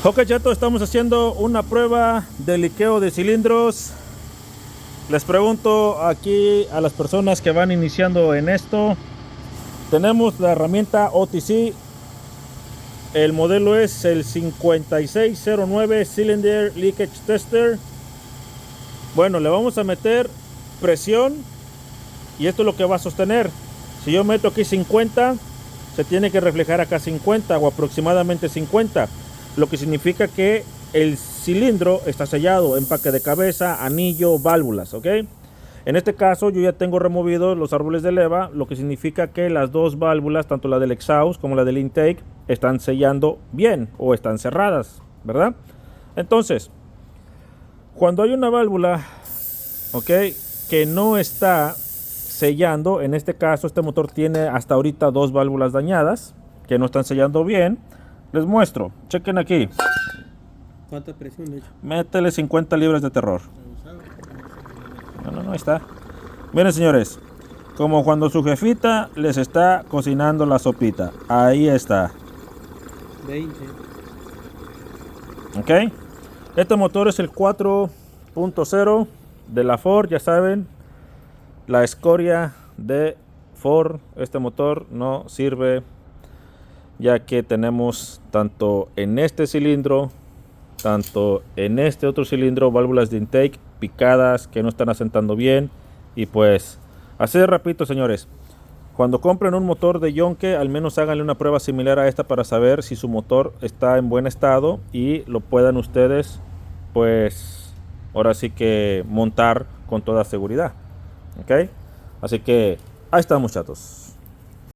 Ok, chato, estamos haciendo una prueba de liqueo de cilindros. Les pregunto aquí a las personas que van iniciando en esto. Tenemos la herramienta OTC. El modelo es el 5609 Cylinder Leakage Tester. Bueno, le vamos a meter presión y esto es lo que va a sostener. Si yo meto aquí 50, se tiene que reflejar acá 50 o aproximadamente 50. Lo que significa que el cilindro está sellado, empaque de cabeza, anillo, válvulas, ¿ok? En este caso yo ya tengo removido los árboles de leva, lo que significa que las dos válvulas, tanto la del exhaust como la del intake, están sellando bien o están cerradas, ¿verdad? Entonces, cuando hay una válvula, ¿ok?, que no está sellando, en este caso este motor tiene hasta ahorita dos válvulas dañadas, que no están sellando bien. Les muestro, chequen aquí. ¿Cuánta presión le echo? Métele 50 libras de terror. No, ahí está. Miren, señores, como cuando su jefita les está cocinando la sopita. Ahí está. 20. ¿Ok? Este motor es el 4.0 de la Ford, ya saben. La escoria de Ford. Este motor no sirve, ya que tenemos tanto en este cilindro, tanto en este otro cilindro, válvulas de intake picadas que no están asentando bien. Y pues, así de rapidito, señores, cuando compren un motor de yonke, al menos háganle una prueba similar a esta para saber si su motor está en buen estado y lo puedan ustedes, pues, ahora sí que montar con toda seguridad. ¿Ok? Así que, ahí están, muchachos.